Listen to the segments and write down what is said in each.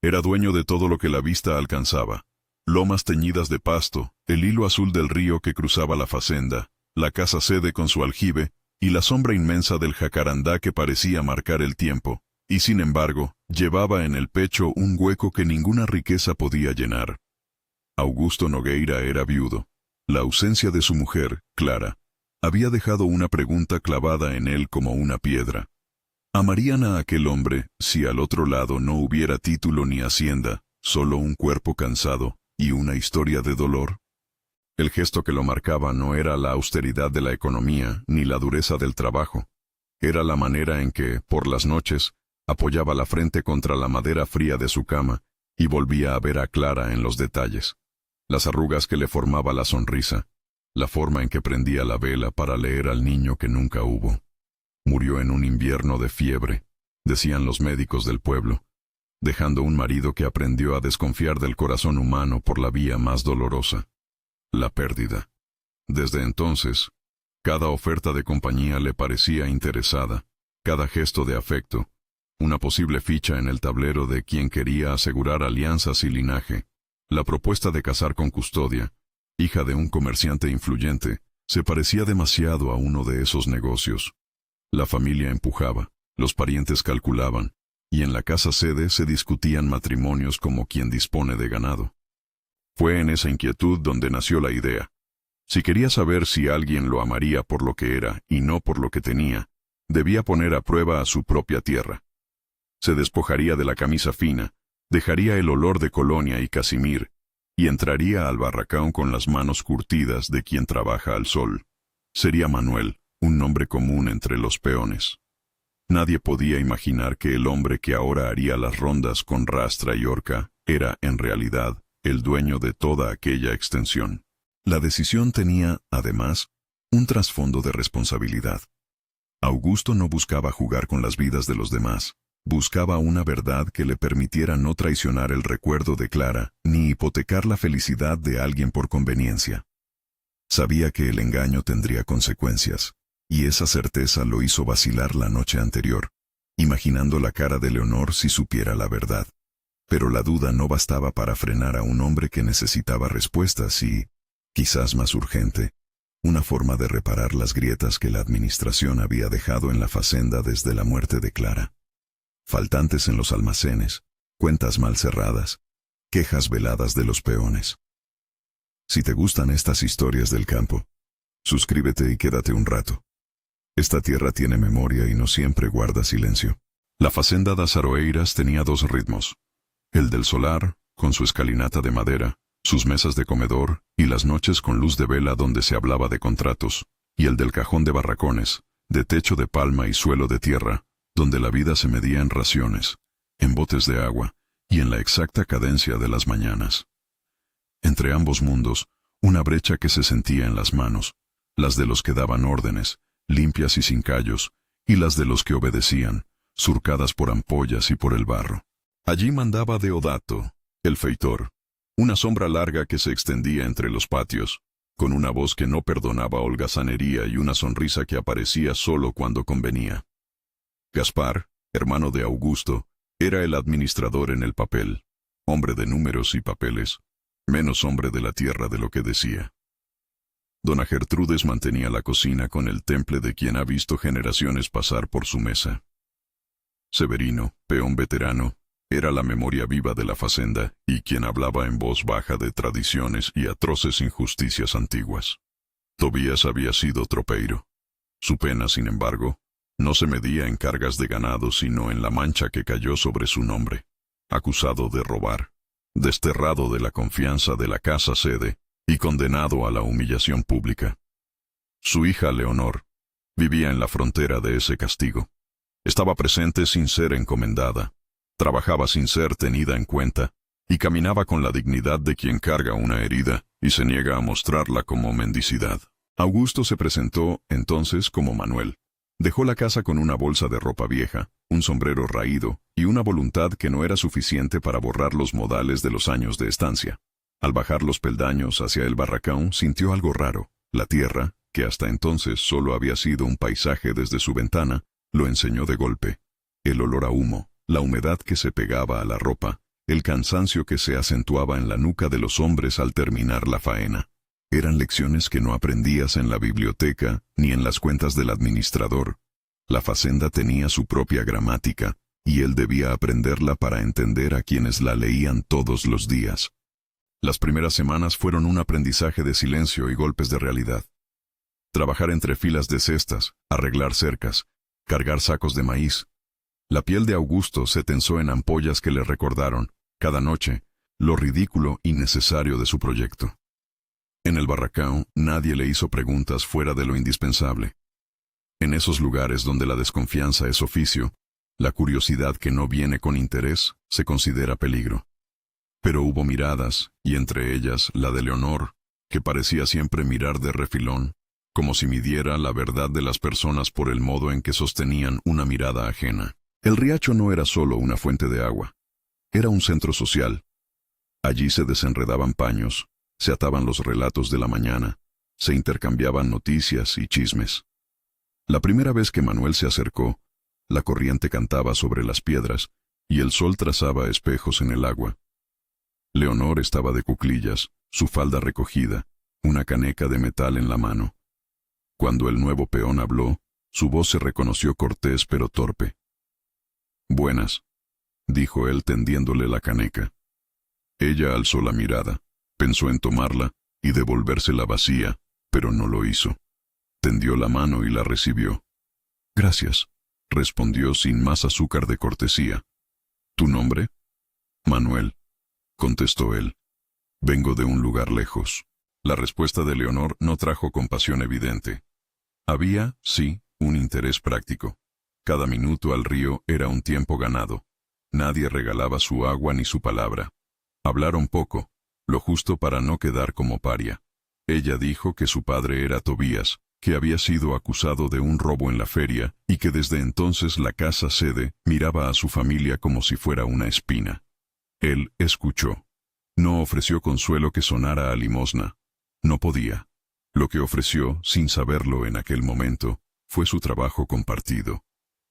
Era dueño de todo lo que la vista alcanzaba. Lomas teñidas de pasto, el hilo azul del río que cruzaba la facenda, la casa sede con su aljibe, y la sombra inmensa del jacarandá que parecía marcar el tiempo, y sin embargo, llevaba en el pecho un hueco que ninguna riqueza podía llenar. Augusto Nogueira era viudo. La ausencia de su mujer, Clara, había dejado una pregunta clavada en él como una piedra. ¿Amarían a aquel hombre si al otro lado no hubiera título ni hacienda, solo un cuerpo cansado y una historia de dolor? El gesto que lo marcaba no era la austeridad de la economía ni la dureza del trabajo. Era la manera en que, por las noches, apoyaba la frente contra la madera fría de su cama y volvía a ver a Clara en los detalles. Las arrugas que le formaba la sonrisa, la forma en que prendía la vela para leer al niño que nunca hubo. Murió en un invierno de fiebre, decían los médicos del pueblo, dejando un marido que aprendió a desconfiar del corazón humano por la vía más dolorosa, la pérdida. Desde entonces, cada oferta de compañía le parecía interesada, cada gesto de afecto, una posible ficha en el tablero de quien quería asegurar alianzas y linaje. La propuesta de casar con Custodia, hija de un comerciante influyente, se parecía demasiado a uno de esos negocios. La familia empujaba, los parientes calculaban, y en la casa sede se discutían matrimonios como quien dispone de ganado. Fue en esa inquietud donde nació la idea. Si quería saber si alguien lo amaría por lo que era y no por lo que tenía, debía poner a prueba a su propia tierra. Se despojaría de la camisa fina, dejaría el olor de colonia y casimir, y entraría al barracón con las manos curtidas de quien trabaja al sol. Sería Manuel, un nombre común entre los peones. Nadie podía imaginar que el hombre que ahora haría las rondas con rastra y horca era, en realidad, el dueño de toda aquella extensión. La decisión tenía, además, un trasfondo de responsabilidad. Augusto no buscaba jugar con las vidas de los demás. Buscaba una verdad que le permitiera no traicionar el recuerdo de Clara, ni hipotecar la felicidad de alguien por conveniencia. Sabía que el engaño tendría consecuencias, y esa certeza lo hizo vacilar la noche anterior, imaginando la cara de Leonor si supiera la verdad. Pero la duda no bastaba para frenar a un hombre que necesitaba respuestas y, quizás más urgente, una forma de reparar las grietas que la administración había dejado en la facenda desde la muerte de Clara. Faltantes en los almacenes, cuentas mal cerradas, quejas veladas de los peones. Si te gustan estas historias del campo, suscríbete y quédate un rato. Esta tierra tiene memoria y no siempre guarda silencio. La facenda das Aroeiras tenía dos ritmos. El del solar, con su escalinata de madera, sus mesas de comedor y las noches con luz de vela donde se hablaba de contratos, y el del cajón de barracones, de techo de palma y suelo de tierra, donde la vida se medía en raciones, en botes de agua y en la exacta cadencia de las mañanas. Entre ambos mundos, una brecha que se sentía en las manos, las de los que daban órdenes, limpias y sin callos, y las de los que obedecían, surcadas por ampollas y por el barro. Allí mandaba Deodato, el feitor, una sombra larga que se extendía entre los patios, con una voz que no perdonaba holgazanería y una sonrisa que aparecía solo cuando convenía. Gaspar, hermano de Augusto, era el administrador en el papel, hombre de números y papeles, menos hombre de la tierra de lo que decía. Dona Gertrudes mantenía la cocina con el temple de quien ha visto generaciones pasar por su mesa. Severino, peón veterano, era la memoria viva de la facenda y quien hablaba en voz baja de tradiciones y atroces injusticias antiguas. Tobías había sido tropeiro. Su pena, sin embargo, no se medía en cargas de ganado sino en la mancha que cayó sobre su nombre. Acusado de robar, desterrado de la confianza de la casa sede y condenado a la humillación pública. Su hija Leonor vivía en la frontera de ese castigo. Estaba presente sin ser encomendada, trabajaba sin ser tenida en cuenta y caminaba con la dignidad de quien carga una herida y se niega a mostrarla como mendicidad. Augusto se presentó entonces como Manuel. Dejó la casa con una bolsa de ropa vieja, un sombrero raído y una voluntad que no era suficiente para borrar los modales de los años de estancia. Al bajar los peldaños hacia el barracón sintió algo raro. La tierra, que hasta entonces solo había sido un paisaje desde su ventana, lo enseñó de golpe. El olor a humo, la humedad que se pegaba a la ropa, el cansancio que se acentuaba en la nuca de los hombres al terminar la faena. Eran lecciones que no aprendías en la biblioteca ni en las cuentas del administrador. La facenda tenía su propia gramática, y él debía aprenderla para entender a quienes la leían todos los días. Las primeras semanas fueron un aprendizaje de silencio y golpes de realidad. Trabajar entre filas de cestas, arreglar cercas, cargar sacos de maíz. La piel de Augusto se tensó en ampollas que le recordaron, cada noche, lo ridículo y necesario de su proyecto. En el barracão, nadie le hizo preguntas fuera de lo indispensable. En esos lugares donde la desconfianza es oficio, la curiosidad que no viene con interés se considera peligro. Pero hubo miradas, y entre ellas la de Leonor, que parecía siempre mirar de refilón, como si midiera la verdad de las personas por el modo en que sostenían una mirada ajena. El riacho no era solo una fuente de agua, era un centro social. Allí se desenredaban paños, se ataban los relatos de la mañana, se intercambiaban noticias y chismes. La primera vez que Manuel se acercó, la corriente cantaba sobre las piedras y el sol trazaba espejos en el agua. Leonor estaba de cuclillas, su falda recogida, una caneca de metal en la mano. Cuando el nuevo peón habló, su voz se reconoció cortés pero torpe. «Buenas», dijo él tendiéndole la caneca. Ella alzó la mirada, pensó en tomarla y devolvérsela vacía, pero no lo hizo. Tendió la mano y la recibió. «Gracias», respondió sin más azúcar de cortesía. «¿Tu nombre?» «Manuel», contestó él. «Vengo de un lugar lejos». La respuesta de Leonor no trajo compasión evidente. Había, sí, un interés práctico. Cada minuto al río era un tiempo ganado. Nadie regalaba su agua ni su palabra. Hablaron poco, lo justo para no quedar como paria. Ella dijo que su padre era Tobías, que había sido acusado de un robo en la feria y que desde entonces la casa sede miraba a su familia como si fuera una espina. Él escuchó. No ofreció consuelo que sonara a limosna. No podía. Lo que ofreció, sin saberlo en aquel momento, fue su trabajo compartido.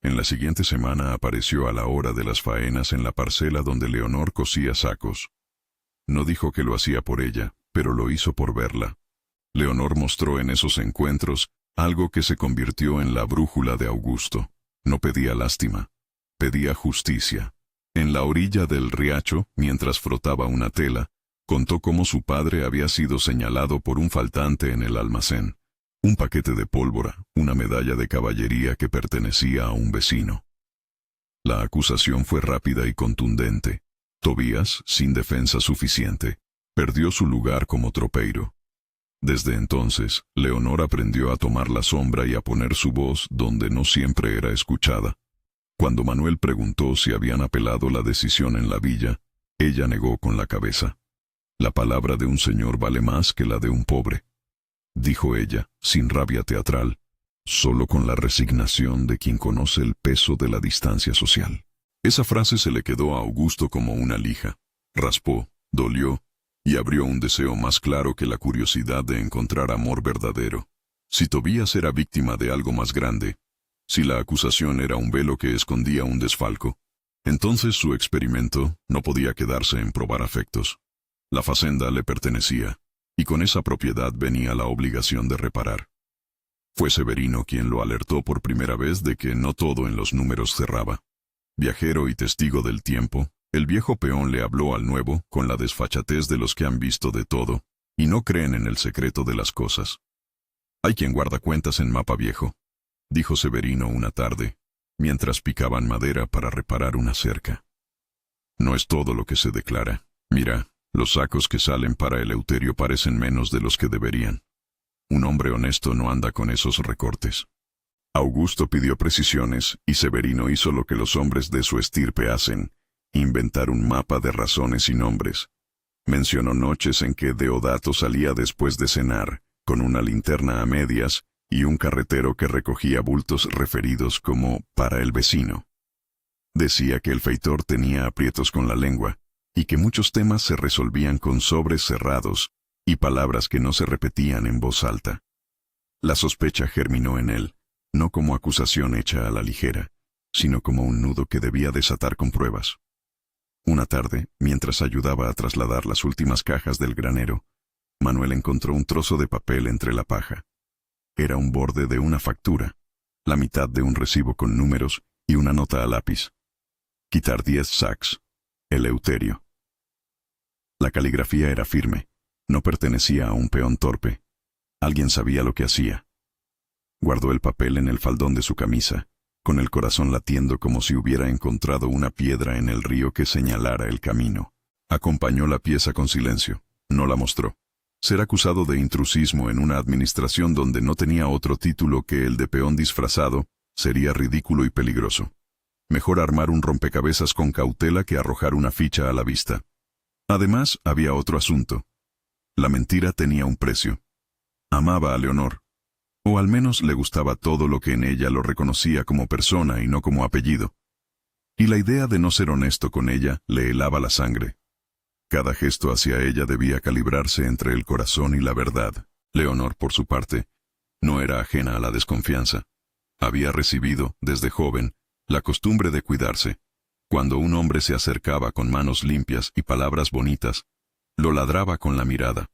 En la siguiente semana apareció a la hora de las faenas en la parcela donde Leonor cosía sacos. No dijo que lo hacía por ella, pero lo hizo por verla. Leonor mostró en esos encuentros algo que se convirtió en la brújula de Augusto. No pedía lástima, pedía justicia. En la orilla del riacho, mientras frotaba una tela, contó cómo su padre había sido señalado por un faltante en el almacén. Un paquete de pólvora, una medalla de caballería que pertenecía a un vecino. La acusación fue rápida y contundente. Tobías, sin defensa suficiente, perdió su lugar como tropeiro. Desde entonces, Leonor aprendió a tomar la sombra y a poner su voz donde no siempre era escuchada. Cuando Manuel preguntó si habían apelado la decisión en la villa, ella negó con la cabeza. La palabra de un señor vale más que la de un pobre, dijo ella, sin rabia teatral, solo con la resignación de quien conoce el peso de la distancia social. Esa frase se le quedó a Augusto como una lija. Raspó, dolió, y abrió un deseo más claro que la curiosidad de encontrar amor verdadero. Si Tobías era víctima de algo más grande, si la acusación era un velo que escondía un desfalco, entonces su experimento no podía quedarse en probar afectos. La facenda le pertenecía, y con esa propiedad venía la obligación de reparar. Fue Severino quien lo alertó por primera vez de que no todo en los números cerraba. Viajero y testigo del tiempo, el viejo peón le habló al nuevo con la desfachatez de los que han visto de todo, y no creen en el secreto de las cosas. «Hay quien guarda cuentas en mapa viejo», dijo Severino una tarde, mientras picaban madera para reparar una cerca. «No es todo lo que se declara. Mira, los sacos que salen para Eleuterio parecen menos de los que deberían. Un hombre honesto no anda con esos recortes». Augusto pidió precisiones y Severino hizo lo que los hombres de su estirpe hacen, inventar un mapa de razones y nombres. Mencionó noches en que Deodato salía después de cenar, con una linterna a medias y un carretero que recogía bultos referidos como para el vecino. Decía que el feitor tenía aprietos con la lengua, y que muchos temas se resolvían con sobres cerrados y palabras que no se repetían en voz alta. La sospecha germinó en él, no como acusación hecha a la ligera, sino como un nudo que debía desatar con pruebas. Una tarde, mientras ayudaba a trasladar las últimas cajas del granero, Manuel encontró un trozo de papel entre la paja. Era un borde de una factura, la mitad de un recibo con números y una nota a lápiz. Quitar 10 sacks. Eleuterio. La caligrafía era firme. No pertenecía a un peón torpe. Alguien sabía lo que hacía. Guardó el papel en el faldón de su camisa, con el corazón latiendo como si hubiera encontrado una piedra en el río que señalara el camino. Acompañó la pieza con silencio. No la mostró. Ser acusado de intrusismo en una administración donde no tenía otro título que el de peón disfrazado sería ridículo y peligroso. Mejor armar un rompecabezas con cautela que arrojar una ficha a la vista. Además, había otro asunto. La mentira tenía un precio. Amaba a Leonor. O al menos le gustaba todo lo que en ella lo reconocía como persona y no como apellido. Y la idea de no ser honesto con ella le helaba la sangre. Cada gesto hacia ella debía calibrarse entre el corazón y la verdad. Leonor, por su parte, no era ajena a la desconfianza. Había recibido, desde joven, la costumbre de cuidarse. Cuando un hombre se acercaba con manos limpias y palabras bonitas, lo ladraba con la mirada.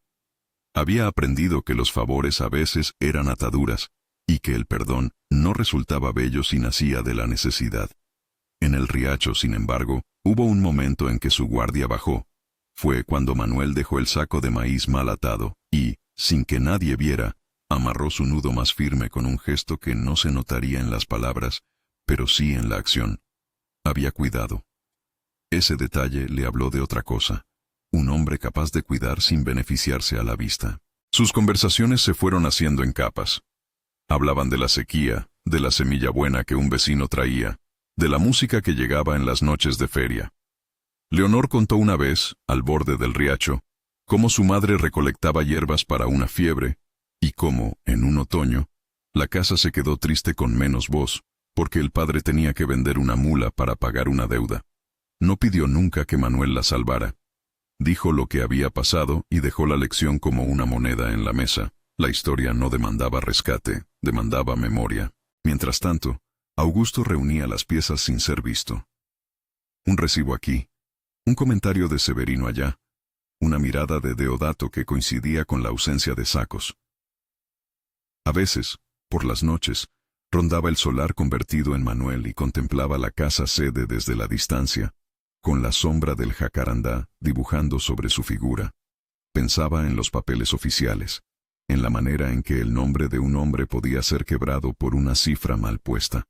Había aprendido que los favores a veces eran ataduras, y que el perdón no resultaba bello si nacía de la necesidad. En el riacho, sin embargo, hubo un momento en que su guardia bajó. Fue cuando Manuel dejó el saco de maíz mal atado, y, sin que nadie viera, amarró su nudo más firme con un gesto que no se notaría en las palabras, pero sí en la acción. Había cuidado. Ese detalle le habló de otra cosa. Un hombre capaz de cuidar sin beneficiarse a la vista. Sus conversaciones se fueron haciendo en capas. Hablaban de la sequía, de la semilla buena que un vecino traía, de la música que llegaba en las noches de feria. Leonor contó una vez, al borde del riacho, cómo su madre recolectaba hierbas para una fiebre, y cómo, en un otoño, la casa se quedó triste con menos voz, porque el padre tenía que vender una mula para pagar una deuda. No pidió nunca que Manuel la salvara. Dijo lo que había pasado y dejó la lección como una moneda en la mesa. La historia no demandaba rescate, demandaba memoria. Mientras tanto, Augusto reunía las piezas sin ser visto. Un recibo aquí, un comentario de Severino allá, una mirada de Deodato que coincidía con la ausencia de sacos. A veces, por las noches, rondaba el solar convertido en Manuel y contemplaba la casa sede desde la distancia, con la sombra del jacarandá dibujando sobre su figura. Pensaba en los papeles oficiales, en la manera en que el nombre de un hombre podía ser quebrado por una cifra mal puesta.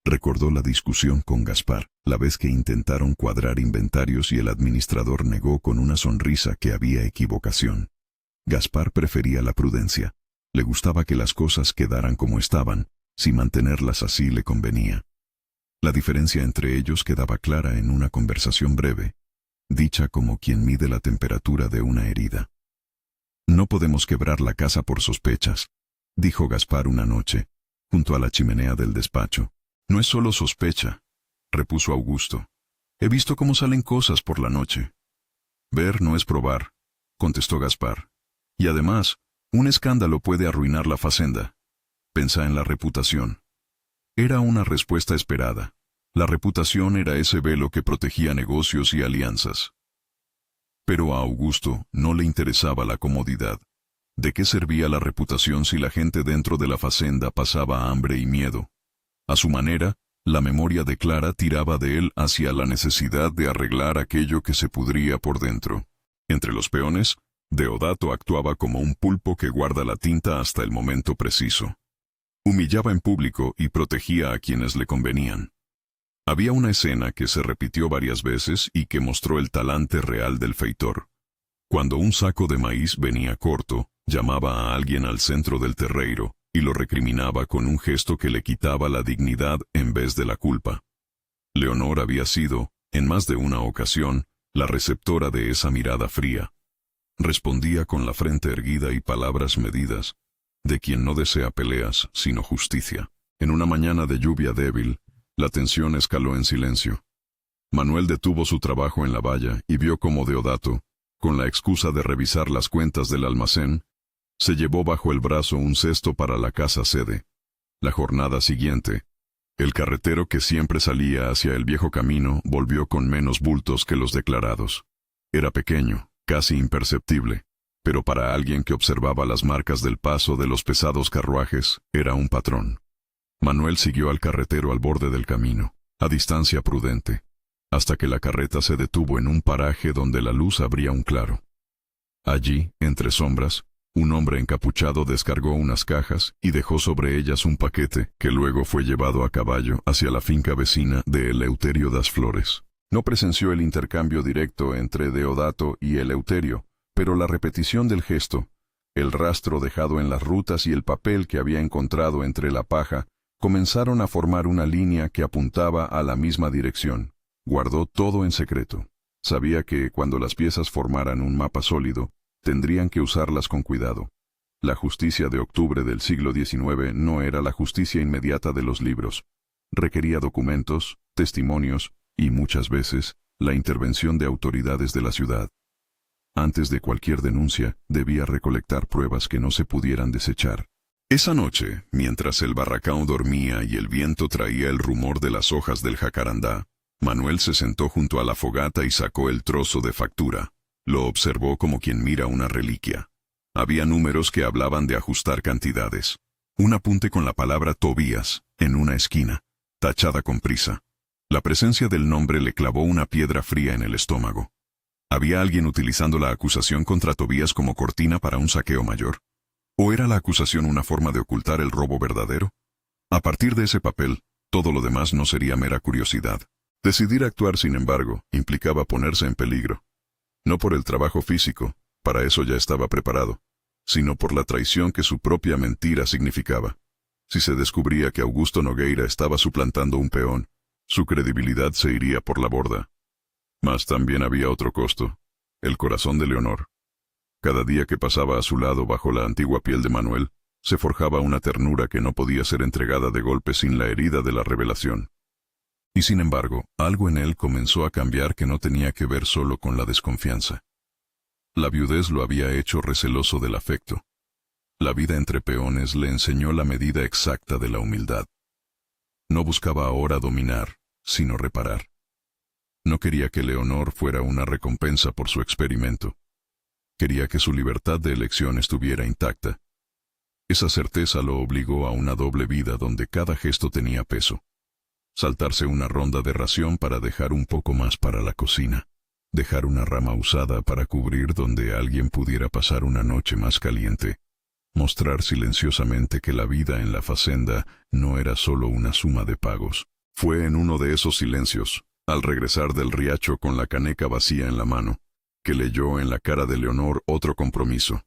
Recordó la discusión con Gaspar, la vez que intentaron cuadrar inventarios y el administrador negó con una sonrisa que había equivocación. Gaspar prefería la prudencia. Le gustaba que las cosas quedaran como estaban, si mantenerlas así le convenía. La diferencia entre ellos quedaba clara en una conversación breve, dicha como quien mide la temperatura de una herida. «No podemos quebrar la casa por sospechas», dijo Gaspar una noche, junto a la chimenea del despacho. «No es solo sospecha», repuso Augusto. «He visto cómo salen cosas por la noche». «Ver no es probar», contestó Gaspar. «Y además, un escándalo puede arruinar la facenda. Pensa en la reputación». Era una respuesta esperada. La reputación era ese velo que protegía negocios y alianzas. Pero a Augusto no le interesaba la comodidad. ¿De qué servía la reputación si la gente dentro de la facenda pasaba hambre y miedo? A su manera, la memoria de Clara tiraba de él hacia la necesidad de arreglar aquello que se pudría por dentro. Entre los peones, Deodato actuaba como un pulpo que guarda la tinta hasta el momento preciso. Humillaba en público y protegía a quienes le convenían. Había una escena que se repitió varias veces y que mostró el talante real del feitor. Cuando un saco de maíz venía corto, llamaba a alguien al centro del terreiro y lo recriminaba con un gesto que le quitaba la dignidad en vez de la culpa. Leonor había sido, en más de una ocasión, la receptora de esa mirada fría. Respondía con la frente erguida y palabras medidas, de quien no desea peleas, sino justicia. En una mañana de lluvia débil, la tensión escaló en silencio. Manuel detuvo su trabajo en la valla y vio cómo Deodato, con la excusa de revisar las cuentas del almacén, se llevó bajo el brazo un cesto para la casa sede. La jornada siguiente, El carretero que siempre salía hacia el viejo camino volvió con menos bultos que los declarados. Era pequeño, casi imperceptible, pero para alguien que observaba las marcas del paso de los pesados carruajes, era un patrón. Manuel siguió al carretero al borde del camino, a distancia prudente, hasta que la carreta se detuvo en un paraje donde la luz abría un claro. Allí, entre sombras, un hombre encapuchado descargó unas cajas y dejó sobre ellas un paquete que luego fue llevado a caballo hacia la finca vecina de Eleuterio das Flores. No presenció el intercambio directo entre Deodato y Eleuterio, pero la repetición del gesto, el rastro dejado en las rutas y el papel que había encontrado entre la paja comenzaron a formar una línea que apuntaba a la misma dirección. Guardó todo en secreto. Sabía que, cuando las piezas formaran un mapa sólido, tendrían que usarlas con cuidado. La justicia de octubre del siglo XIX no era la justicia inmediata de los libros. Requería documentos, testimonios y, muchas veces, la intervención de autoridades de la ciudad. Antes de cualquier denuncia, debía recolectar pruebas que no se pudieran desechar. Esa noche, mientras el barracão dormía y el viento traía el rumor de las hojas del jacarandá, Manuel se sentó junto a la fogata y sacó el trozo de factura. Lo observó como quien mira una reliquia. Había números que hablaban de ajustar cantidades. Un apunte con la palabra Tobías, en una esquina, tachada con prisa. La presencia del nombre le clavó una piedra fría en el estómago. ¿Había alguien utilizando la acusación contra Tobías como cortina para un saqueo mayor? ¿O era la acusación una forma de ocultar el robo verdadero? A partir de ese papel, todo lo demás no sería mera curiosidad. Decidir actuar, sin embargo, implicaba ponerse en peligro. No por el trabajo físico, para eso ya estaba preparado, sino por la traición que su propia mentira significaba. Si se descubría que Augusto Nogueira estaba suplantando un peón, su credibilidad se iría por la borda. Mas también había otro costo: el corazón de Leonor. Cada día que pasaba a su lado bajo la antigua piel de Manuel, se forjaba una ternura que no podía ser entregada de golpe sin la herida de la revelación. Y sin embargo, algo en él comenzó a cambiar que no tenía que ver solo con la desconfianza. La viudez lo había hecho receloso del afecto. La vida entre peones le enseñó la medida exacta de la humildad. No buscaba ahora dominar, sino reparar. No quería que Leonor fuera una recompensa por su experimento. Quería que su libertad de elección estuviera intacta. Esa certeza lo obligó a una doble vida donde cada gesto tenía peso. Saltarse una ronda de ración para dejar un poco más para la cocina. Dejar una rama usada para cubrir donde alguien pudiera pasar una noche más caliente. Mostrar silenciosamente que la vida en la fazenda no era solo una suma de pagos. Fue en uno de esos silencios, al regresar del riacho con la caneca vacía en la mano, que leyó en la cara de Leonor otro compromiso.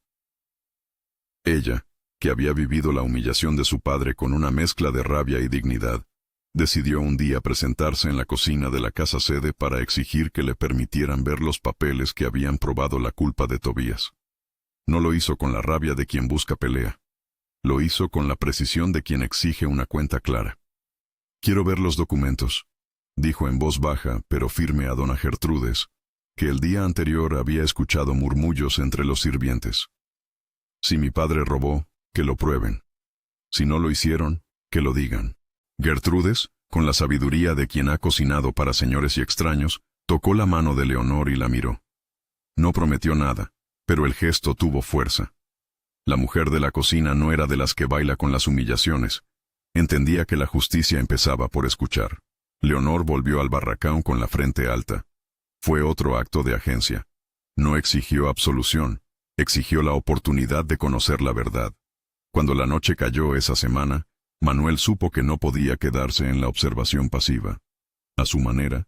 Ella, que había vivido la humillación de su padre con una mezcla de rabia y dignidad, decidió un día presentarse en la cocina de la casa sede para exigir que le permitieran ver los papeles que habían probado la culpa de Tobías. No lo hizo con la rabia de quien busca pelea. Lo hizo con la precisión de quien exige una cuenta clara. «Quiero ver los documentos», dijo en voz baja pero firme a dona Gertrudes, que el día anterior había escuchado murmullos entre los sirvientes. «Si mi padre robó, que lo prueben. Si no lo hicieron, que lo digan». Gertrudes, con la sabiduría de quien ha cocinado para señores y extraños, tocó la mano de Leonor y la miró. No prometió nada, pero el gesto tuvo fuerza. La mujer de la cocina no era de las que baila con las humillaciones. Entendía que la justicia empezaba por escuchar. Leonor volvió al barracão con la frente alta. Fue otro acto de agencia. No exigió absolución, exigió la oportunidad de conocer la verdad. Cuando la noche cayó esa semana, Manuel supo que no podía quedarse en la observación pasiva. A su manera,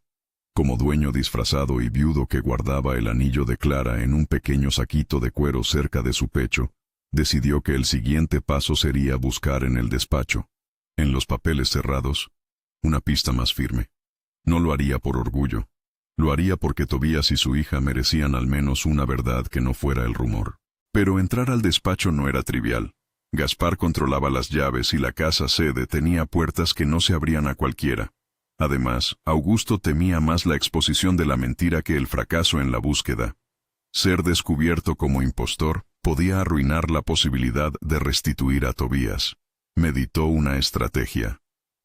como dueño disfrazado y viudo que guardaba el anillo de Clara en un pequeño saquito de cuero cerca de su pecho, decidió que el siguiente paso sería buscar en el despacho, en los papeles cerrados, una pista más firme. No lo haría por orgullo. Lo haría porque Tobías y su hija merecían al menos una verdad que no fuera el rumor. Pero entrar al despacho no era trivial. Gaspar controlaba las llaves y la casa sede tenía puertas que no se abrían a cualquiera. Además, Augusto temía más la exposición de la mentira que el fracaso en la búsqueda. Ser descubierto como impostor podía arruinar la posibilidad de restituir a Tobías. Meditó una estrategia.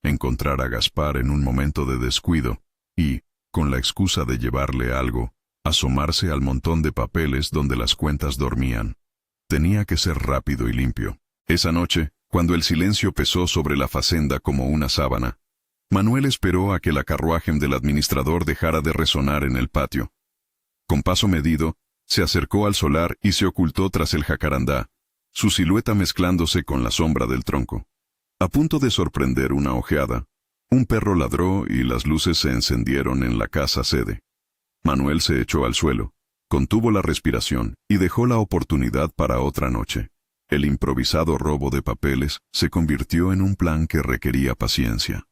encontrar a Gaspar en un momento de descuido y, con la excusa de llevarle algo, asomarse al montón de papeles donde las cuentas dormían. Tenía que ser rápido y limpio. Esa noche, cuando el silencio pesó sobre la facenda como una sábana, Manuel esperó a que la carruaje del administrador dejara de resonar en el patio. Con paso medido, se acercó al solar y se ocultó tras el jacarandá, su silueta mezclándose con la sombra del tronco. A punto de sorprender una ojeada, un perro ladró y las luces se encendieron en la casa sede. Manuel se echó al suelo, contuvo la respiración y dejó la oportunidad para otra noche. El improvisado robo de papeles se convirtió en un plan que requería paciencia.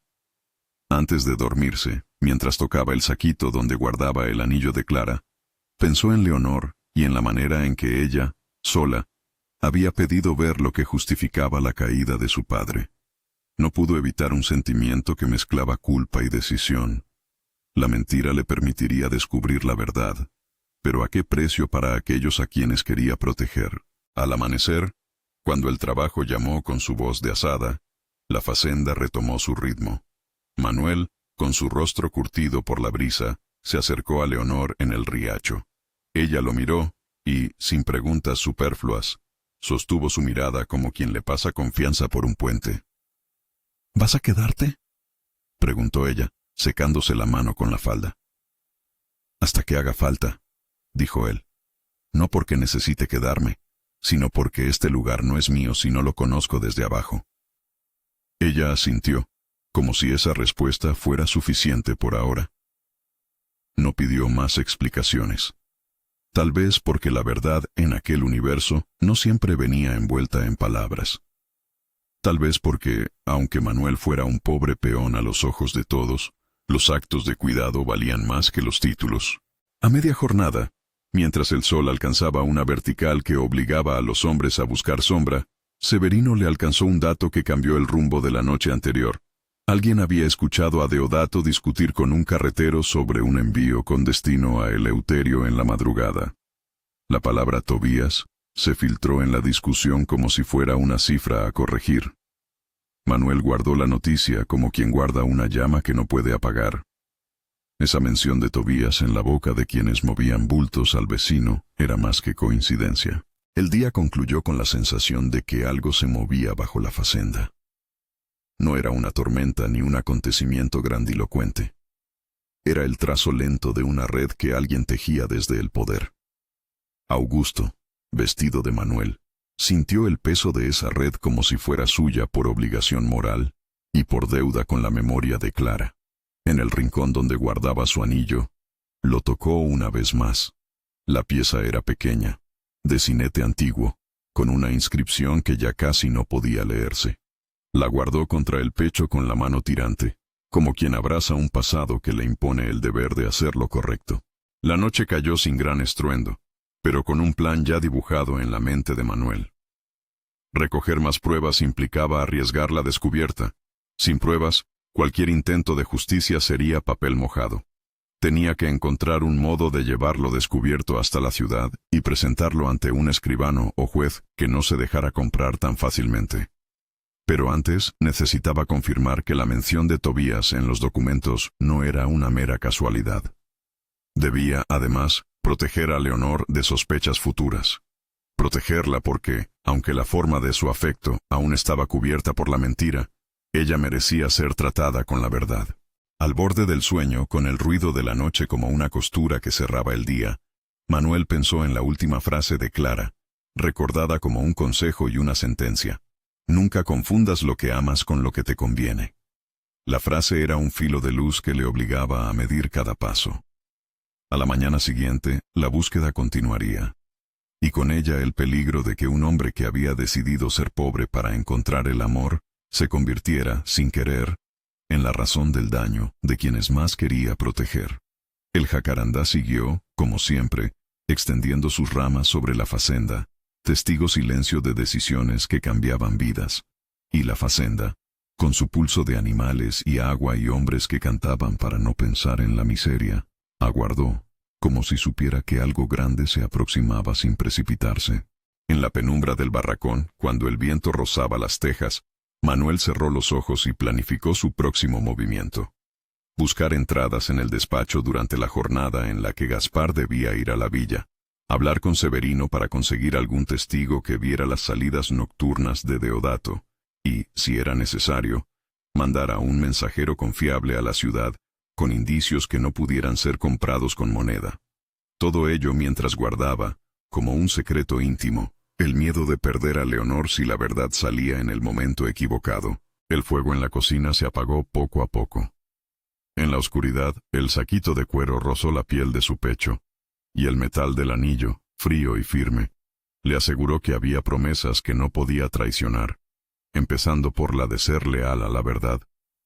Antes de dormirse, mientras tocaba el saquito donde guardaba el anillo de Clara, pensó en Leonor y en la manera en que ella, sola, había pedido ver lo que justificaba la caída de su padre. No pudo evitar un sentimiento que mezclaba culpa y decisión. La mentira le permitiría descubrir la verdad, pero ¿a qué precio para aquellos a quienes quería proteger? Al amanecer, cuando el trabajo llamó con su voz de azada, la facenda retomó su ritmo. Manuel, con su rostro curtido por la brisa, se acercó a Leonor en el riacho. Ella lo miró y, sin preguntas superfluas, sostuvo su mirada como quien le pasa confianza por un puente. ¿Vas a quedarte?, preguntó ella, secándose la mano con la falda. Hasta que haga falta, dijo él. No porque necesite quedarme, sino porque este lugar no es mío si no lo conozco desde abajo. Ella asintió, como si esa respuesta fuera suficiente por ahora. No pidió más explicaciones. Tal vez porque la verdad en aquel universo no siempre venía envuelta en palabras. Tal vez porque, aunque Manuel fuera un pobre peón a los ojos de todos, los actos de cuidado valían más que los títulos. A media jornada, mientras el sol alcanzaba una vertical que obligaba a los hombres a buscar sombra, Severino le alcanzó un dato que cambió el rumbo de la noche anterior. Alguien había escuchado a Deodato discutir con un carretero sobre un envío con destino a Eleuterio en la madrugada. La palabra Tobías se filtró en la discusión como si fuera una cifra a corregir. Manuel guardó la noticia como quien guarda una llama que no puede apagar. Esa mención de Tobías en la boca de quienes movían bultos al vecino era más que coincidencia. El día concluyó con la sensación de que algo se movía bajo la facenda. No era una tormenta ni un acontecimiento grandilocuente. Era el trazo lento de una red que alguien tejía desde el poder. Augusto, vestido de Manuel, sintió el peso de esa red como si fuera suya por obligación moral y por deuda con la memoria de Clara. En el rincón donde guardaba su anillo, lo tocó una vez más. La pieza era pequeña, de cinete antiguo, con una inscripción que ya casi no podía leerse. La guardó contra el pecho con la mano tirante, como quien abraza un pasado que le impone el deber de hacer lo correcto. La noche cayó sin gran estruendo, pero con un plan ya dibujado en la mente de Manuel. Recoger más pruebas implicaba arriesgar la descubierta. Sin pruebas, cualquier intento de justicia sería papel mojado. Tenía que encontrar un modo de llevarlo descubierto hasta la ciudad y presentarlo ante un escribano o juez que no se dejara comprar tan fácilmente. Pero antes necesitaba confirmar que la mención de Tobías en los documentos no era una mera casualidad. Debía, además, proteger a Leonor de sospechas futuras. Protegerla porque, aunque la forma de su afecto aún estaba cubierta por la mentira, ella merecía ser tratada con la verdad. Al borde del sueño, con el ruido de la noche como una costura que cerraba el día, Manuel pensó en la última frase de Clara, recordada como un consejo y una sentencia. Nunca confundas lo que amas con lo que te conviene. La frase era un filo de luz que le obligaba a medir cada paso. A la mañana siguiente, la búsqueda continuaría, y con ella el peligro de que un hombre que había decidido ser pobre para encontrar el amor, se convirtiera, sin querer, en la razón del daño de quienes más quería proteger. El jacarandá siguió, como siempre, extendiendo sus ramas sobre la facenda, testigo silencio de decisiones que cambiaban vidas, y la facenda, con su pulso de animales y agua y hombres que cantaban para no pensar en la miseria, aguardó, como si supiera que algo grande se aproximaba sin precipitarse. En la penumbra del barracón, cuando el viento rozaba las tejas, Manuel cerró los ojos y planificó su próximo movimiento. Buscar entradas en el despacho durante la jornada en la que Gaspar debía ir a la villa. Hablar con Severino para conseguir algún testigo que viera las salidas nocturnas de Deodato. Y, si era necesario, mandar a un mensajero confiable a la ciudad, con indicios que no pudieran ser comprados con moneda. Todo ello mientras guardaba, como un secreto íntimo, el miedo de perder a Leonor si la verdad salía en el momento equivocado. El fuego en la cocina se apagó poco a poco. En la oscuridad, el saquito de cuero rozó la piel de su pecho, y el metal del anillo, frío y firme, le aseguró que había promesas que no podía traicionar, empezando por la de ser leal a la verdad,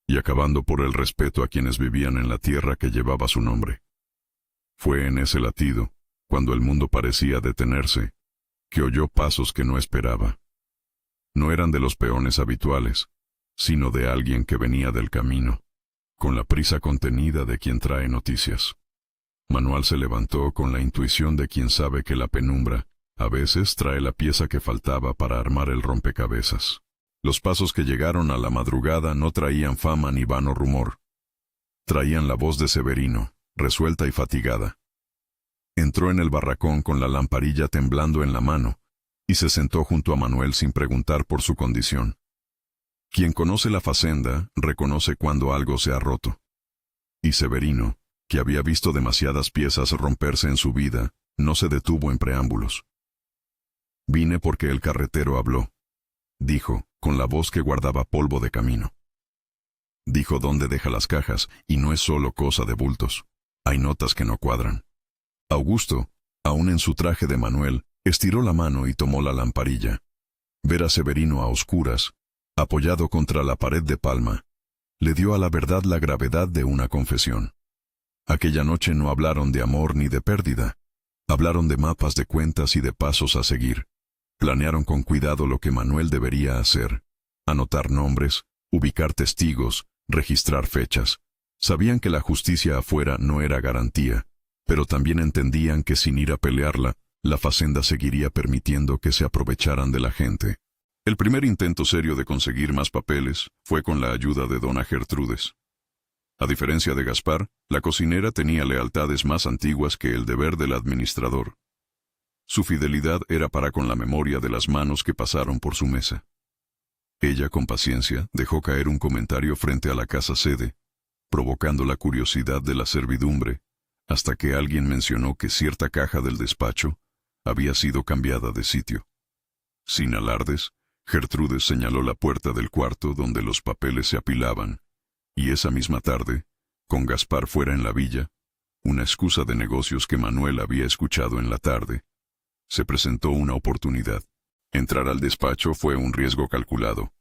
y acabando por el respeto a quienes vivían en la tierra que llevaba su nombre. Fue en ese latido, cuando el mundo parecía detenerse, que oyó pasos que no esperaba. No eran de los peones habituales, sino de alguien que venía del camino, con la prisa contenida de quien trae noticias. Manuel se levantó con la intuición de quien sabe que la penumbra, a veces trae la pieza que faltaba para armar el rompecabezas. Los pasos que llegaron a la madrugada no traían fama ni vano rumor. Traían la voz de Severino, resuelta y fatigada. Entró en el barracón con la lamparilla temblando en la mano, y se sentó junto a Manuel sin preguntar por su condición. Quien conoce la facenda, reconoce cuando algo se ha roto. Y Severino, que había visto demasiadas piezas romperse en su vida, no se detuvo en preámbulos. Vine porque el carretero habló, dijo, con la voz que guardaba polvo de camino. Dijo dónde deja las cajas, y no es solo cosa de bultos. Hay notas que no cuadran. Augusto, aún en su traje de Manuel, estiró la mano y tomó la lamparilla. Ver a Severino a oscuras, apoyado contra la pared de palma, le dio a la verdad la gravedad de una confesión. Aquella noche no hablaron de amor ni de pérdida. Hablaron de mapas de cuentas y de pasos a seguir. Planearon con cuidado lo que Manuel debería hacer. Anotar nombres, ubicar testigos, registrar fechas. Sabían que la justicia afuera no era garantía, pero también entendían que sin ir a pelearla, la facenda seguiría permitiendo que se aprovecharan de la gente. El primer intento serio de conseguir más papeles fue con la ayuda de dona Gertrudes. A diferencia de Gaspar, la cocinera tenía lealtades más antiguas que el deber del administrador. Su fidelidad era para con la memoria de las manos que pasaron por su mesa. Ella, con paciencia, dejó caer un comentario frente a la casa sede, provocando la curiosidad de la servidumbre, hasta que alguien mencionó que cierta caja del despacho había sido cambiada de sitio. Sin alardes, Gertrudes señaló la puerta del cuarto donde los papeles se apilaban, y esa misma tarde, con Gaspar fuera en la villa, una excusa de negocios que Manuel había escuchado en la tarde, se presentó una oportunidad. Entrar al despacho fue un riesgo calculado.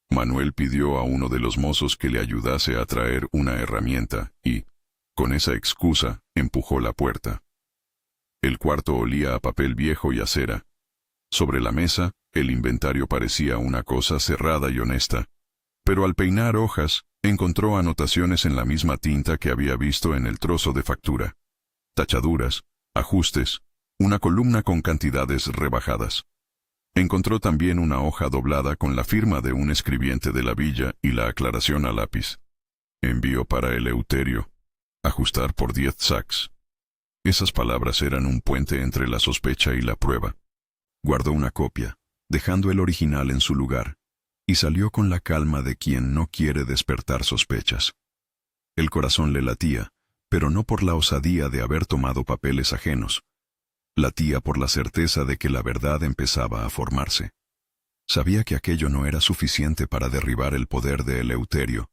Manuel pidió a uno de los mozos que le ayudase a traer una herramienta y, con esa excusa, empujó la puerta. El cuarto olía a papel viejo y a cera. Sobre la mesa, el inventario parecía una cosa cerrada y honesta, pero al peinar hojas, encontró anotaciones en la misma tinta que había visto en el trozo de factura. Tachaduras, ajustes, una columna con cantidades rebajadas. Encontró también una hoja doblada con la firma de un escribiente de la villa y la aclaración a lápiz. Envío para Eleuterio. Ajustar por 10 sacks. Esas palabras eran un puente entre la sospecha y la prueba. Guardó una copia, dejando el original en su lugar, y salió con la calma de quien no quiere despertar sospechas. El corazón le latía, pero no por la osadía de haber tomado papeles ajenos. Latía por la certeza de que la verdad empezaba a formarse. Sabía que aquello no era suficiente para derribar el poder de Eleuterio,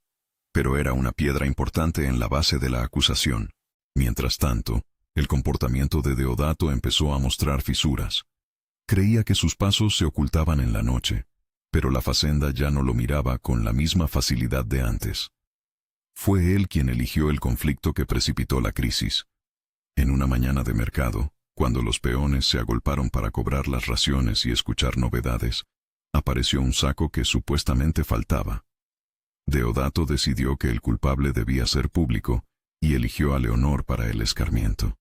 pero era una piedra importante en la base de la acusación. Mientras tanto, el comportamiento de Deodato empezó a mostrar fisuras. Creía que sus pasos se ocultaban en la noche, pero la facenda ya no lo miraba con la misma facilidad de antes. Fue él quien eligió el conflicto que precipitó la crisis. En una mañana de mercado, cuando los peones se agolparon para cobrar las raciones y escuchar novedades, apareció un saco que supuestamente faltaba. Deodato decidió que el culpable debía ser público y eligió a Leonor para el escarmiento.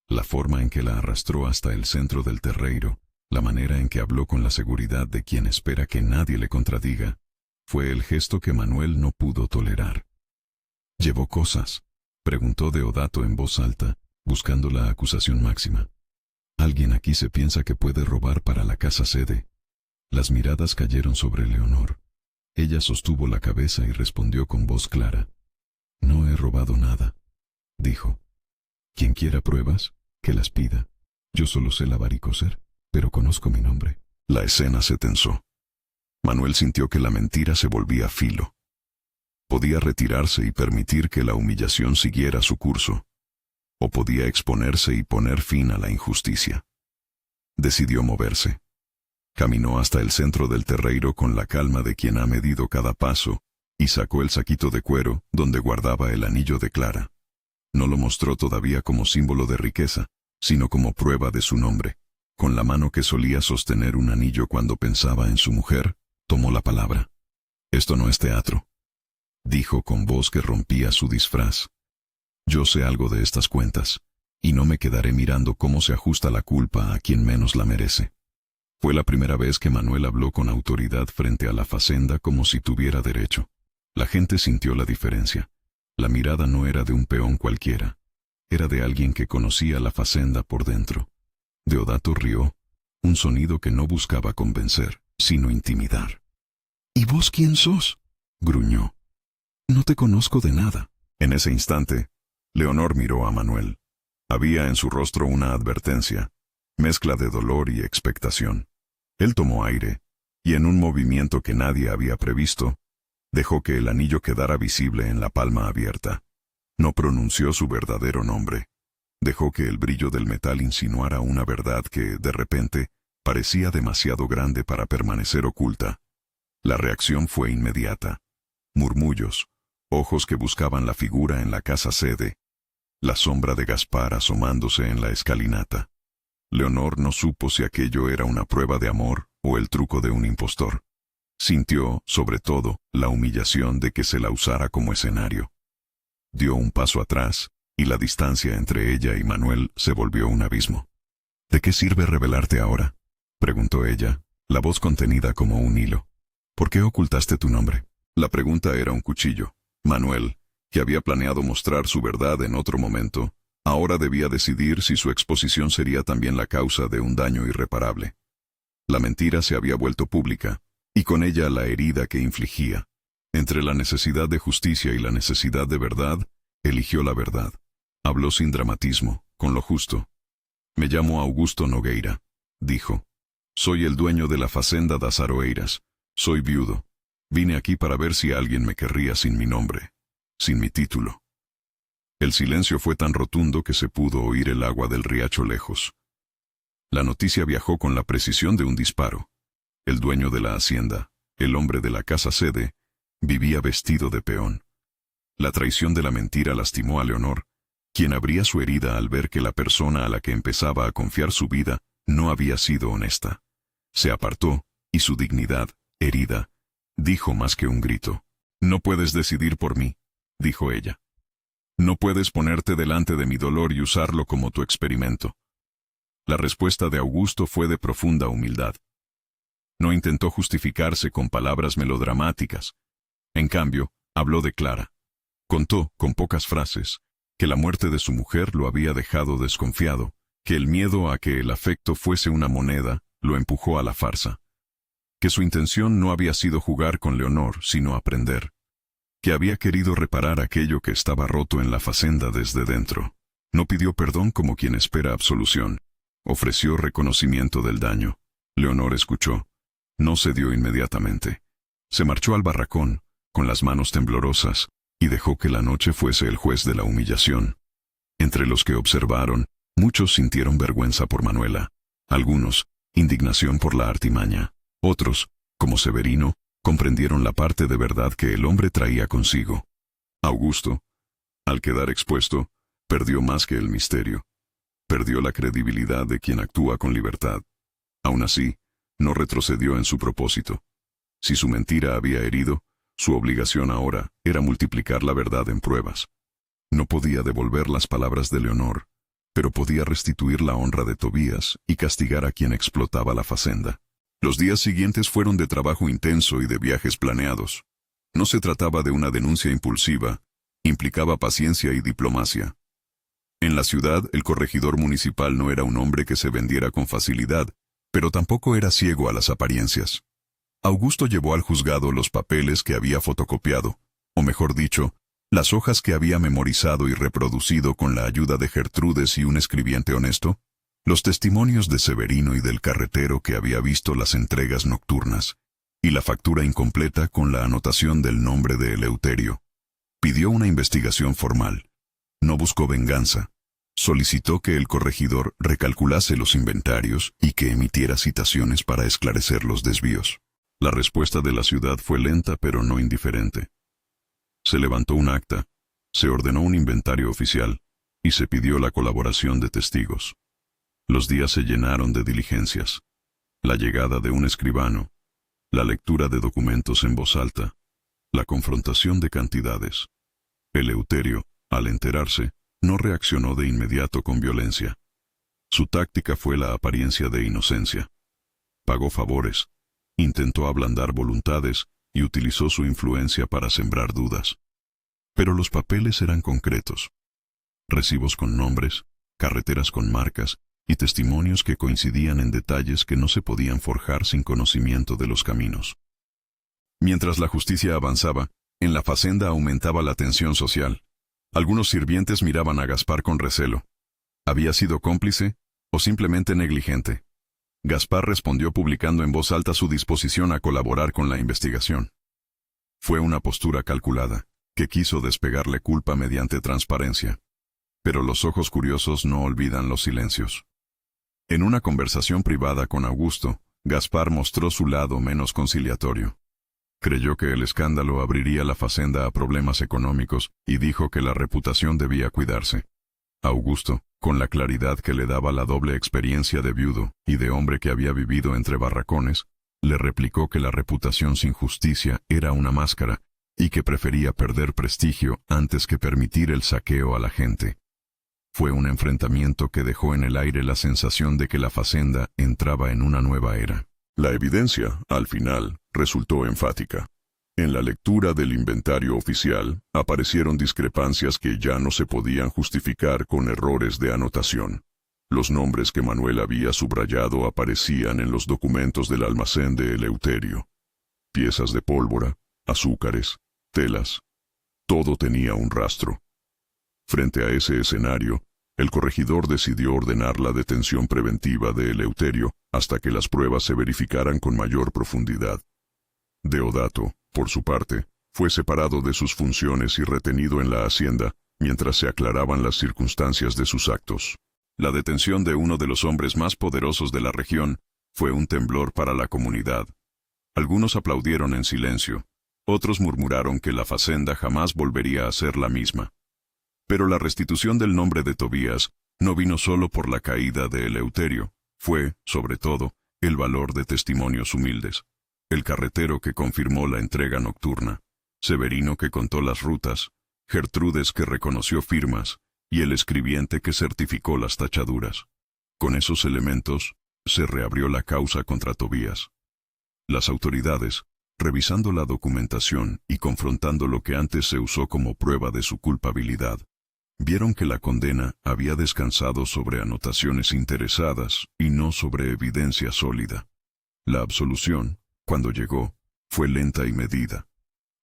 La forma en que la arrastró hasta el centro del terreiro, la manera en que habló con la seguridad de quien espera que nadie le contradiga, Fue el gesto que Manuel no pudo tolerar. ¿Llevó cosas?, preguntó Deodato en voz alta, buscando la acusación máxima. Alguien aquí se piensa que puede robar para la casa sede. Las miradas cayeron sobre Leonor. Ella sostuvo la cabeza y respondió con voz clara. No he robado nada, dijo. Quien quiera pruebas, que las pida. Yo solo sé lavar y coser, pero conozco mi nombre. La escena se tensó. Manuel sintió que la mentira se volvía filo. Podía retirarse y permitir que la humillación siguiera su curso, o podía exponerse y poner fin a la injusticia. Decidió moverse. Caminó hasta el centro del terreiro con la calma de quien ha medido cada paso, y sacó el saquito de cuero donde guardaba el anillo de Clara. No lo mostró todavía como símbolo de riqueza, sino como prueba de su nombre. Con la mano que solía sostener un anillo cuando pensaba en su mujer, tomó la palabra. Esto no es teatro, dijo con voz que rompía su disfraz. Yo sé algo de estas cuentas, y no me quedaré mirando cómo se ajusta la culpa a quien menos la merece. Fue la primera vez que Manuel habló con autoridad frente a la facenda como si tuviera derecho. La gente sintió la diferencia. La mirada no era de un peón cualquiera. Era de alguien que conocía la facenda por dentro. Deodato rió, un sonido que no buscaba convencer, sino intimidar. ¿Y vos quién sos?, gruñó. No te conozco de nada. En ese instante, Leonor miró a Manuel. Había en su rostro una advertencia, mezcla de dolor y expectación. Él tomó aire, y en un movimiento que nadie había previsto, dejó que el anillo quedara visible en la palma abierta. No pronunció su verdadero nombre. Dejó que el brillo del metal insinuara una verdad que, de repente, parecía demasiado grande para permanecer oculta. La reacción fue inmediata. Murmullos, ojos que buscaban la figura en la casa sede, la sombra de Gaspar asomándose en la escalinata. Leonor no supo si aquello era una prueba de amor o el truco de un impostor. Sintió, sobre todo, la humillación de que se la usara como escenario. Dio un paso atrás, y la distancia entre ella y Manuel se volvió un abismo. ¿De qué sirve revelarte ahora?, preguntó ella, la voz contenida como un hilo. ¿Por qué ocultaste tu nombre? La pregunta era un cuchillo. Manuel, que había planeado mostrar su verdad en otro momento, ahora debía decidir si su exposición sería también la causa de un daño irreparable. La mentira se había vuelto pública, y con ella la herida que infligía. Entre la necesidad de justicia y la necesidad de verdad, eligió la verdad. Habló sin dramatismo, con lo justo. Me llamo Augusto Nogueira, dijo. Soy el dueño de la Facenda das Aroeiras. Soy viudo. Vine aquí para ver si alguien me querría sin mi nombre, sin mi título. El silencio fue tan rotundo que se pudo oír el agua del riacho lejos. La noticia viajó con la precisión de un disparo. El dueño de la hacienda, el hombre de la casa sede, vivía vestido de peón. La traición de la mentira lastimó a Leonor, quien abría su herida al ver que la persona a la que empezaba a confiar su vida no había sido honesta. Se apartó, y su dignidad, herida, dijo más que un grito. No puedes decidir por mí, dijo ella. No puedes ponerte delante de mi dolor y usarlo como tu experimento. La respuesta de Augusto fue de profunda humildad. No intentó justificarse con palabras melodramáticas. En cambio, habló de Clara. Contó, con pocas frases, que la muerte de su mujer lo había dejado desconfiado, que el miedo a que el afecto fuese una moneda lo empujó a la farsa, que su intención no había sido jugar con Leonor, sino aprender, que había querido reparar aquello que estaba roto en la facenda desde dentro. No pidió perdón como quien espera absolución. Ofreció reconocimiento del daño. Leonor escuchó. No cedió inmediatamente. Se marchó al barracón, con las manos temblorosas, y dejó que la noche fuese el juez de la humillación. Entre los que observaron, muchos sintieron vergüenza por Manuela. Algunos, indignación por la artimaña. Otros, como Severino, comprendieron la parte de verdad que el hombre traía consigo. Augusto, al quedar expuesto, perdió más que el misterio. Perdió la credibilidad de quien actúa con libertad. Aún así, no retrocedió en su propósito. Si su mentira había herido, su obligación ahora era multiplicar la verdad en pruebas. No podía devolver las palabras de Leonor, pero podía restituir la honra de Tobías y castigar a quien explotaba la facenda. Los días siguientes fueron de trabajo intenso y de viajes planeados. No se trataba de una denuncia impulsiva, implicaba paciencia y diplomacia. En la ciudad, el corregidor municipal no era un hombre que se vendiera con facilidad, pero tampoco era ciego a las apariencias. Augusto llevó al juzgado los papeles que había fotocopiado, o mejor dicho, las hojas que había memorizado y reproducido con la ayuda de Gertrudes y un escribiente honesto, los testimonios de Severino y del carretero que había visto las entregas nocturnas, y la factura incompleta con la anotación del nombre de Eleuterio. Pidió una investigación formal. No buscó venganza. Solicitó que el corregidor recalculase los inventarios y que emitiera citaciones para esclarecer los desvíos. La respuesta de la ciudad fue lenta pero no indiferente. Se levantó un acta, se ordenó un inventario oficial y se pidió la colaboración de testigos. Los días se llenaron de diligencias. La llegada de un escribano, la lectura de documentos en voz alta, la confrontación de cantidades. Eleuterio, al enterarse, no reaccionó de inmediato con violencia. Su táctica fue la apariencia de inocencia. Pagó favores, intentó ablandar voluntades y utilizó su influencia para sembrar dudas. Pero los papeles eran concretos. Recibos con nombres, carreteras con marcas y testimonios que coincidían en detalles que no se podían forjar sin conocimiento de los caminos. Mientras la justicia avanzaba, en la facenda aumentaba la tensión social. Algunos sirvientes miraban a Gaspar con recelo. ¿Había sido cómplice o simplemente negligente? Gaspar respondió publicando en voz alta su disposición a colaborar con la investigación. Fue una postura calculada, que quiso despegarle culpa mediante transparencia. Pero los ojos curiosos no olvidan los silencios. En una conversación privada con Augusto, Gaspar mostró su lado menos conciliatorio. Creyó que el escándalo abriría la facenda a problemas económicos y dijo que la reputación debía cuidarse. Augusto, con la claridad que le daba la doble experiencia de viudo y de hombre que había vivido entre barracones, le replicó que la reputación sin justicia era una máscara y que prefería perder prestigio antes que permitir el saqueo a la gente. Fue un enfrentamiento que dejó en el aire la sensación de que la facenda entraba en una nueva era. La evidencia, al final, resultó enfática. En la lectura del inventario oficial, aparecieron discrepancias que ya no se podían justificar con errores de anotación. Los nombres que Manuel había subrayado aparecían en los documentos del almacén de Eleuterio. Piezas de pólvora, azúcares, telas. Todo tenía un rastro. Frente a ese escenario, el corregidor decidió ordenar la detención preventiva de Eleuterio hasta que las pruebas se verificaran con mayor profundidad. Deodato, por su parte, fue separado de sus funciones y retenido en la hacienda mientras se aclaraban las circunstancias de sus actos. La detención de uno de los hombres más poderosos de la región fue un temblor para la comunidad. Algunos aplaudieron en silencio, otros murmuraron que la facenda jamás volvería a ser la misma. Pero la restitución del nombre de Tobías no vino solo por la caída de Eleuterio, fue, sobre todo, el valor de testimonios humildes. El carretero que confirmó la entrega nocturna, Severino que contó las rutas, Gertrudes que reconoció firmas, y el escribiente que certificó las tachaduras. Con esos elementos, se reabrió la causa contra Tobías. Las autoridades, revisando la documentación y confrontando lo que antes se usó como prueba de su culpabilidad, vieron que la condena había descansado sobre anotaciones interesadas y no sobre evidencia sólida. La absolución, cuando llegó, fue lenta y medida.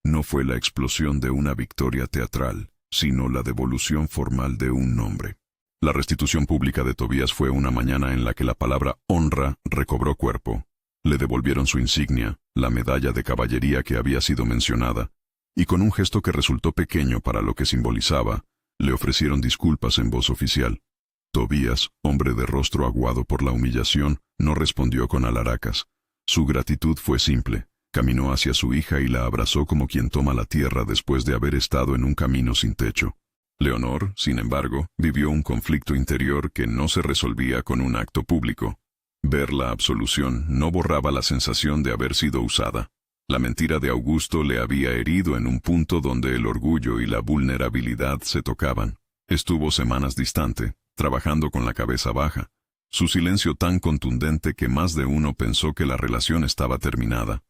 No fue la explosión de una victoria teatral, sino la devolución formal de un nombre. La restitución pública de Tobías fue una mañana en la que la palabra honra recobró cuerpo. Le devolvieron su insignia, la medalla de caballería que había sido mencionada, y con un gesto que resultó pequeño para lo que simbolizaba, le ofrecieron disculpas en voz oficial. Tobías, hombre de rostro aguado por la humillación, no respondió con alaracas. Su gratitud fue simple. Caminó hacia su hija y la abrazó como quien toma la tierra después de haber estado en un camino sin techo. Leonor, sin embargo, vivió un conflicto interior que no se resolvía con un acto público. Ver la absolución no borraba la sensación de haber sido usada. La mentira de Augusto le había herido en un punto donde el orgullo y la vulnerabilidad se tocaban. Estuvo semanas distante, trabajando con la cabeza baja. su silencio tan contundente que más de uno pensó que la relación estaba terminada.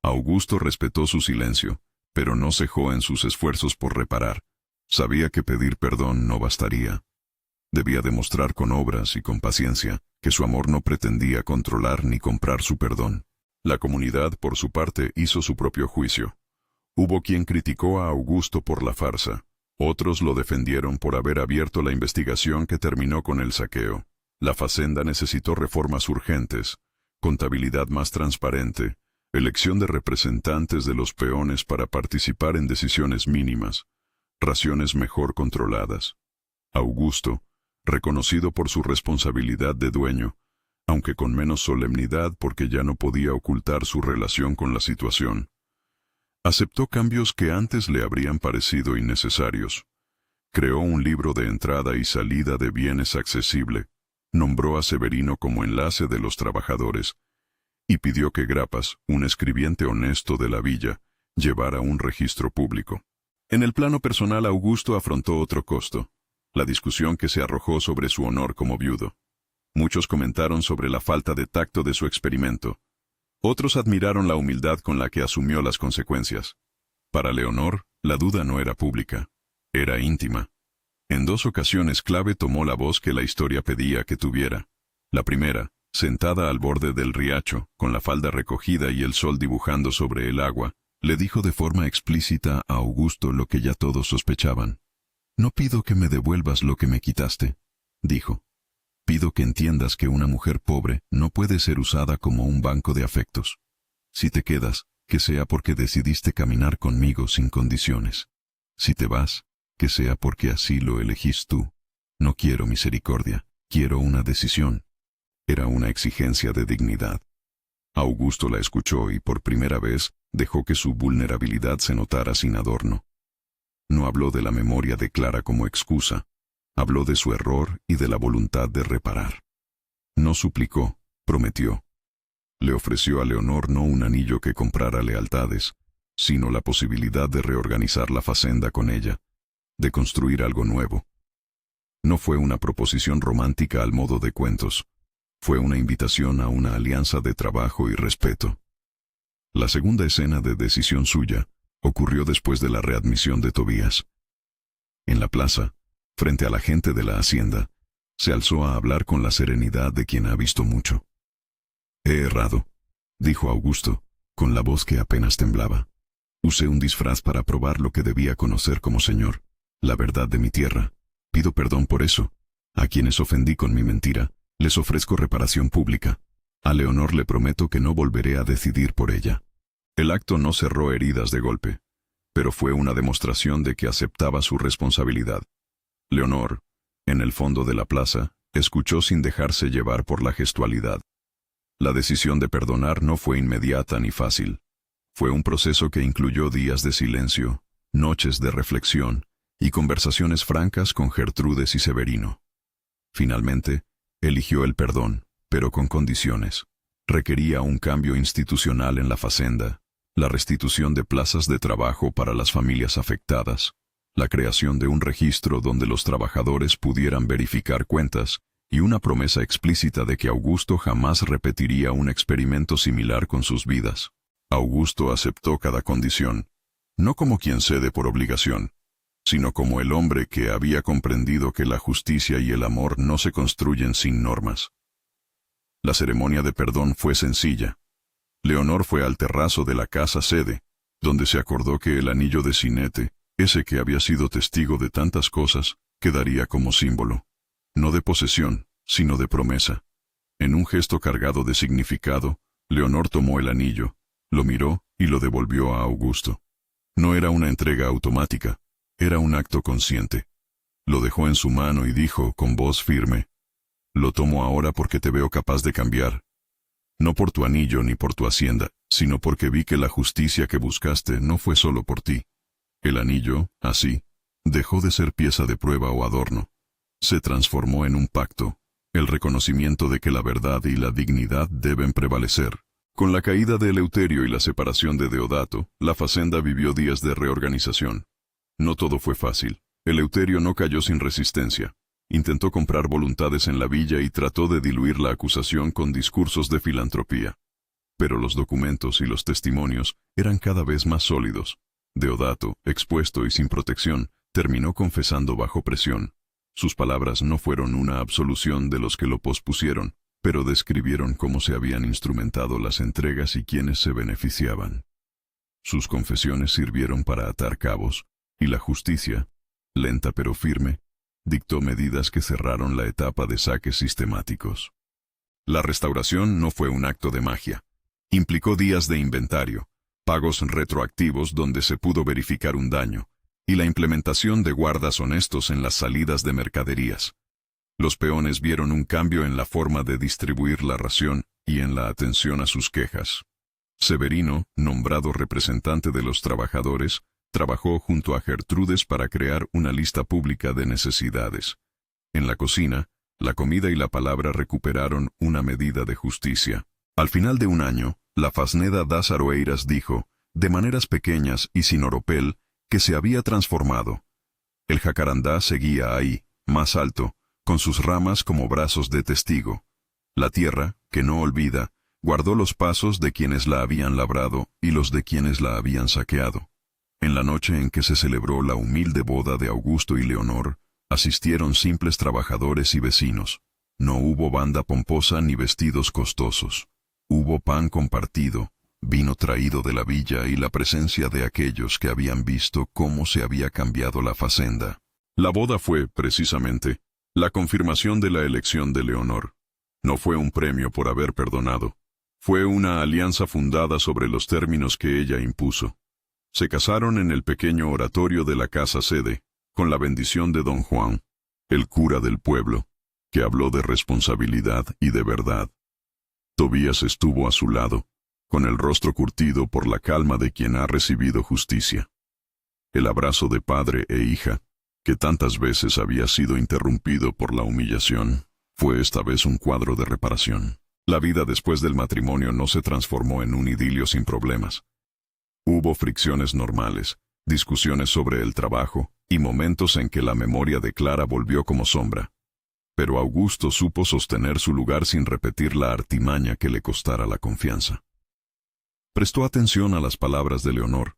Augusto respetó su silencio, pero no cejó en sus esfuerzos por reparar. Sabía que pedir perdón no bastaría. Debía demostrar con obras y con paciencia que su amor no pretendía controlar ni comprar su perdón. La comunidad, por su parte, hizo su propio juicio. Hubo quien criticó a Augusto por la farsa. Otros lo defendieron por haber abierto la investigación que terminó con el saqueo. La facenda necesitó reformas urgentes, contabilidad más transparente, elección de representantes de los peones para participar en decisiones mínimas, raciones mejor controladas. Augusto, reconocido por su responsabilidad de dueño, aunque con menos solemnidad porque ya no podía ocultar su relación con la situación, aceptó cambios que antes le habrían parecido innecesarios. Creó un libro de entrada y salida de bienes accesible, nombró a Severino como enlace de los trabajadores, y pidió que Grapas, un escribiente honesto de la villa, llevara un registro público. En el plano personal, Augusto afrontó otro costo, la discusión que se arrojó sobre su honor como viudo. Muchos comentaron sobre la falta de tacto de su experimento. Otros admiraron la humildad con la que asumió las consecuencias. Para Leonor, la duda no era pública, era íntima. En 2 ocasiones clave tomó la voz que la historia pedía que tuviera. La primera, sentada al borde del riacho, con la falda recogida y el sol dibujando sobre el agua, le dijo de forma explícita a Augusto lo que ya todos sospechaban. «No pido que me devuelvas lo que me quitaste», dijo. «Pido que entiendas que una mujer pobre no puede ser usada como un banco de afectos. Si te quedas, que sea porque decidiste caminar conmigo sin condiciones. Si te vas, que sea porque así lo elegís tú. No quiero misericordia, quiero una decisión». Era una exigencia de dignidad. Augusto la escuchó y por primera vez dejó que su vulnerabilidad se notara sin adorno. No habló de la memoria de Clara como excusa, habló de su error y de la voluntad de reparar. No suplicó, prometió. Le ofreció a Leonor no un anillo que comprara lealtades, sino la posibilidad de reorganizar la facenda con ella, de construir algo nuevo. No fue una proposición romántica al modo de cuentos, fue una invitación a una alianza de trabajo y respeto. La segunda escena de decisión suya ocurrió después de la readmisión de Tobías. En la plaza, frente a la gente de la hacienda, se alzó a hablar con la serenidad de quien ha visto mucho. «He errado», dijo Augusto, con la voz que apenas temblaba. «Usé un disfraz para probar lo que debía conocer como señor, la verdad de mi tierra. Pido perdón por eso. A quienes ofendí con mi mentira, les ofrezco reparación pública. A Leonor le prometo que no volveré a decidir por ella». El acto no cerró heridas de golpe, pero fue una demostración de que aceptaba su responsabilidad. Leonor, en el fondo de la plaza, escuchó sin dejarse llevar por la gestualidad. La decisión de perdonar no fue inmediata ni fácil. Fue un proceso que incluyó días de silencio, noches de reflexión y conversaciones francas con Gertrudes y Severino. Finalmente, eligió el perdón, pero con condiciones. Requería un cambio institucional en la facenda, la restitución de plazas de trabajo para las familias afectadas, la creación de un registro donde los trabajadores pudieran verificar cuentas y una promesa explícita de que Augusto jamás repetiría un experimento similar con sus vidas. Augusto aceptó cada condición, no como quien cede por obligación, sino como el hombre que había comprendido que la justicia y el amor no se construyen sin normas. La ceremonia de perdón fue sencilla. Leonor fue al terrazo de la casa sede, donde se acordó que el anillo de cinete, ese que había sido testigo de tantas cosas, quedaría como símbolo, no de posesión, sino de promesa. En un gesto cargado de significado, Leonor tomó el anillo, lo miró y lo devolvió a Augusto. No era una entrega automática, era un acto consciente. Lo dejó en su mano y dijo con voz firme: «Lo tomo ahora porque te veo capaz de cambiar. No por tu anillo ni por tu hacienda, sino porque vi que la justicia que buscaste no fue solo por ti». El anillo, así, dejó de ser pieza de prueba o adorno. Se transformó en un pacto, el reconocimiento de que la verdad y la dignidad deben prevalecer. Con la caída de Eleuterio y la separación de Deodato, la facenda vivió días de reorganización. No todo fue fácil. Eleuterio no cayó sin resistencia. Intentó comprar voluntades en la villa y trató de diluir la acusación con discursos de filantropía. Pero los documentos y los testimonios eran cada vez más sólidos. Deodato, expuesto y sin protección, terminó confesando bajo presión. Sus palabras no fueron una absolución de los que lo pospusieron, pero describieron cómo se habían instrumentado las entregas y quiénes se beneficiaban. Sus confesiones sirvieron para atar cabos, y la justicia, lenta pero firme, dictó medidas que cerraron la etapa de saques sistemáticos. La restauración no fue un acto de magia. Implicó días de inventario, pagos retroactivos donde se pudo verificar un daño, y la implementación de guardas honestos en las salidas de mercaderías. Los peones vieron un cambio en la forma de distribuir la ración y en la atención a sus quejas. Severino, nombrado representante de los trabajadores, trabajó junto a Gertrudes para crear una lista pública de necesidades. En la cocina, la comida y la palabra recuperaron una medida de justicia. Al final de un año, la Fasneda das Aroeiras dijo, de maneras pequeñas y sin oropel, que se había transformado. El jacarandá seguía ahí, más alto, con sus ramas como brazos de testigo. La tierra, que no olvida, guardó los pasos de quienes la habían labrado y los de quienes la habían saqueado. En la noche en que se celebró la humilde boda de Augusto y Leonor, asistieron simples trabajadores y vecinos. No hubo banda pomposa ni vestidos costosos. Hubo pan compartido, vino traído de la villa y la presencia de aquellos que habían visto cómo se había cambiado la facenda. La boda fue, precisamente, la confirmación de la elección de Leonor. No fue un premio por haber perdonado. Fue una alianza fundada sobre los términos que ella impuso. Se casaron en el pequeño oratorio de la casa sede, con la bendición de don Juan, el cura del pueblo, que habló de responsabilidad y de verdad. Tobías estuvo a su lado, con el rostro curtido por la calma de quien ha recibido justicia. El abrazo de padre e hija, que tantas veces había sido interrumpido por la humillación, fue esta vez un cuadro de reparación. La vida después del matrimonio no se transformó en un idilio sin problemas. Hubo fricciones normales, discusiones sobre el trabajo, y momentos en que la memoria de Clara volvió como sombra. Pero Augusto supo sostener su lugar sin repetir la artimaña que le costara la confianza. Prestó atención a las palabras de Leonor,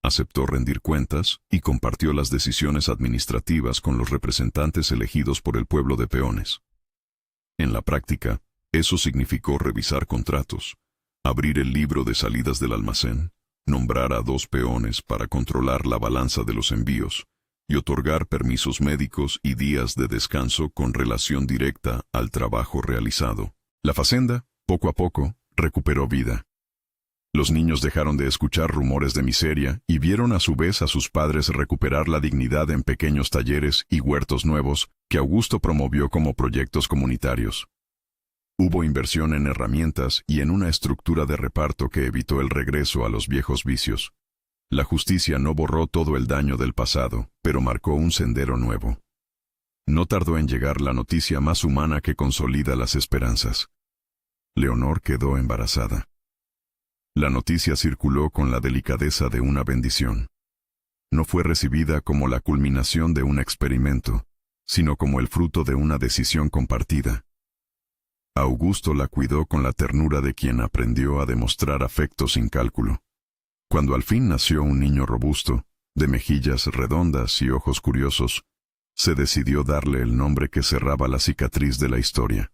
aceptó rendir cuentas y compartió las decisiones administrativas con los representantes elegidos por el pueblo de peones. En la práctica, eso significó revisar contratos, abrir el libro de salidas del almacén, nombrar a 2 peones para controlar la balanza de los envíos y otorgar permisos médicos y días de descanso con relación directa al trabajo realizado. La facenda, poco a poco, recuperó vida. Los niños dejaron de escuchar rumores de miseria y vieron a su vez a sus padres recuperar la dignidad en pequeños talleres y huertos nuevos que Augusto promovió como proyectos comunitarios. Hubo inversión en herramientas y en una estructura de reparto que evitó el regreso a los viejos vicios. La justicia no borró todo el daño del pasado, pero marcó un sendero nuevo. No tardó en llegar la noticia más humana que consolida las esperanzas. Leonor quedó embarazada. La noticia circuló con la delicadeza de una bendición. No fue recibida como la culminación de un experimento, sino como el fruto de una decisión compartida. Augusto la cuidó con la ternura de quien aprendió a demostrar afecto sin cálculo. Cuando al fin nació un niño robusto, de mejillas redondas y ojos curiosos, se decidió darle el nombre que cerraba la cicatriz de la historia: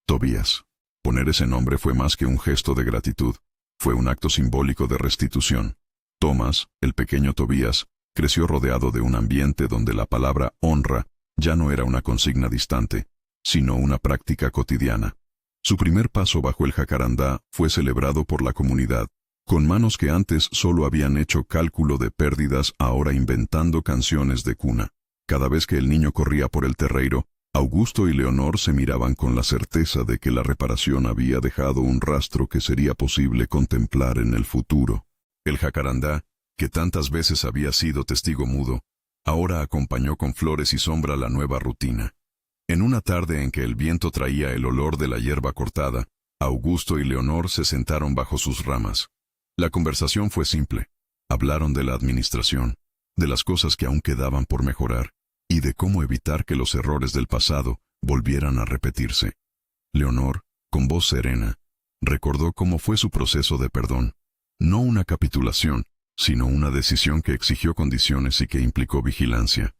Tobías. Poner ese nombre fue más que un gesto de gratitud, fue un acto simbólico de restitución. Tomás, el pequeño Tobías, creció rodeado de un ambiente donde la palabra honra ya no era una consigna distante, sino una práctica cotidiana. Su primer paso bajo el jacarandá fue celebrado por la comunidad, con manos que antes solo habían hecho cálculo de pérdidas, ahora inventando canciones de cuna. Cada vez que el niño corría por el terreiro, Augusto y Leonor se miraban con la certeza de que la reparación había dejado un rastro que sería posible contemplar en el futuro. El jacarandá, que tantas veces había sido testigo mudo, ahora acompañó con flores y sombra la nueva rutina. En una tarde en que el viento traía el olor de la hierba cortada, Augusto y Leonor se sentaron bajo sus ramas. La conversación fue simple. Hablaron de la administración, de las cosas que aún quedaban por mejorar, y de cómo evitar que los errores del pasado volvieran a repetirse. Leonor, con voz serena, recordó cómo fue su proceso de perdón, no una capitulación, sino una decisión que exigió condiciones y que implicó vigilancia.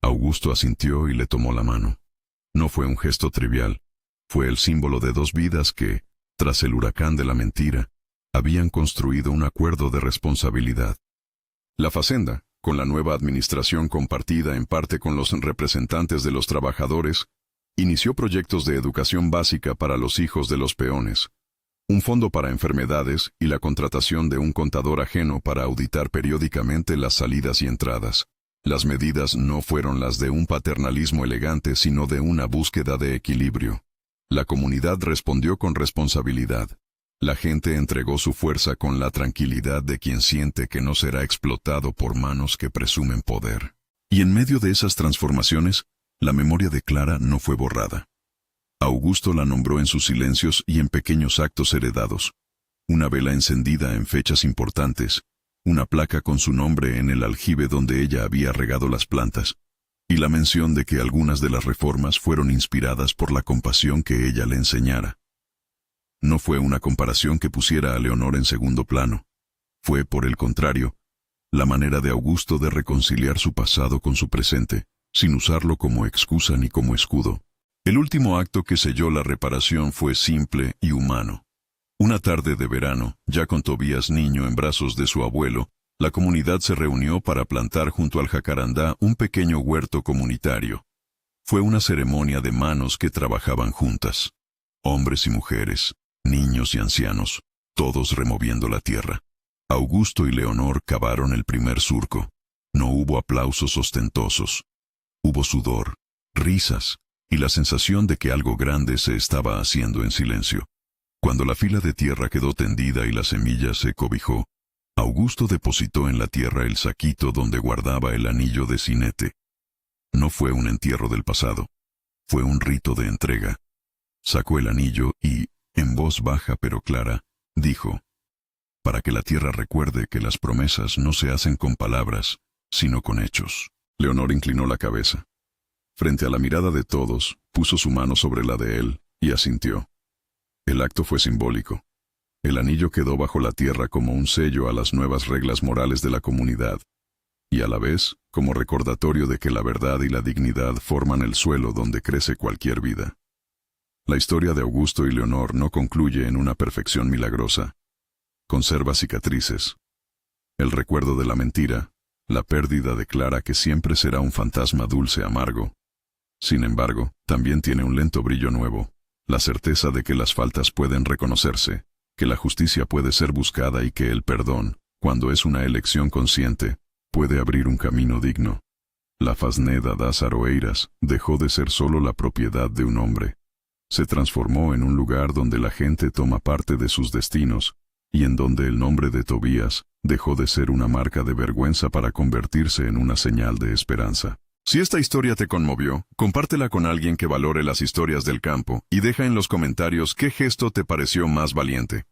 Augusto asintió y le tomó la mano. No fue un gesto trivial, fue el símbolo de dos vidas que, tras el huracán de la mentira, habían construido un acuerdo de responsabilidad. La Facenda, con la nueva administración compartida en parte con los representantes de los trabajadores, inició proyectos de educación básica para los hijos de los peones, un fondo para enfermedades y la contratación de un contador ajeno para auditar periódicamente las salidas y entradas. Las medidas no fueron las de un paternalismo elegante, sino de una búsqueda de equilibrio. La comunidad respondió con responsabilidad. La gente entregó su fuerza con la tranquilidad de quien siente que no será explotado por manos que presumen poder. Y en medio de esas transformaciones, la memoria de Clara no fue borrada. Augusto la nombró en sus silencios y en pequeños actos heredados. Una vela encendida en fechas importantes, una placa con su nombre en el aljibe donde ella había regado las plantas, y la mención de que algunas de las reformas fueron inspiradas por la compasión que ella le enseñara. No fue una comparación que pusiera a Leonor en segundo plano. Fue, por el contrario, la manera de Augusto de reconciliar su pasado con su presente, sin usarlo como excusa ni como escudo. El último acto que selló la reparación fue simple y humano. Una tarde de verano, ya con Tobías niño en brazos de su abuelo, la comunidad se reunió para plantar junto al jacarandá un pequeño huerto comunitario. Fue una ceremonia de manos que trabajaban juntas. Hombres y mujeres, niños y ancianos, todos removiendo la tierra. Augusto y Leonor cavaron el primer surco. No hubo aplausos ostentosos. Hubo sudor, risas, y la sensación de que algo grande se estaba haciendo en silencio. Cuando la fila de tierra quedó tendida y la semilla se cobijó, Augusto depositó en la tierra el saquito donde guardaba el anillo de cinete. No fue un entierro del pasado, fue un rito de entrega. Sacó el anillo y, en voz baja pero clara, dijo: «Para que la tierra recuerde que las promesas no se hacen con palabras, sino con hechos». Leonor inclinó la cabeza. Frente a la mirada de todos, puso su mano sobre la de él y asintió. El acto fue simbólico. El anillo quedó bajo la tierra como un sello a las nuevas reglas morales de la comunidad, y a la vez como recordatorio de que la verdad y la dignidad forman el suelo donde crece cualquier vida. La historia de Augusto y Leonor no concluye en una perfección milagrosa. Conserva cicatrices. El recuerdo de la mentira, la pérdida de Clara que siempre será un fantasma dulce amargo. Sin embargo, también tiene un lento brillo nuevo, la certeza de que las faltas pueden reconocerse, que la justicia puede ser buscada y que el perdón, cuando es una elección consciente, puede abrir un camino digno. La Fazenda das Aroeiras dejó de ser solo la propiedad de un hombre. Se transformó en un lugar donde la gente toma parte de sus destinos, y en donde el nombre de Tobías dejó de ser una marca de vergüenza para convertirse en una señal de esperanza. Si esta historia te conmovió, compártela con alguien que valore las historias del campo y deja en los comentarios qué gesto te pareció más valiente.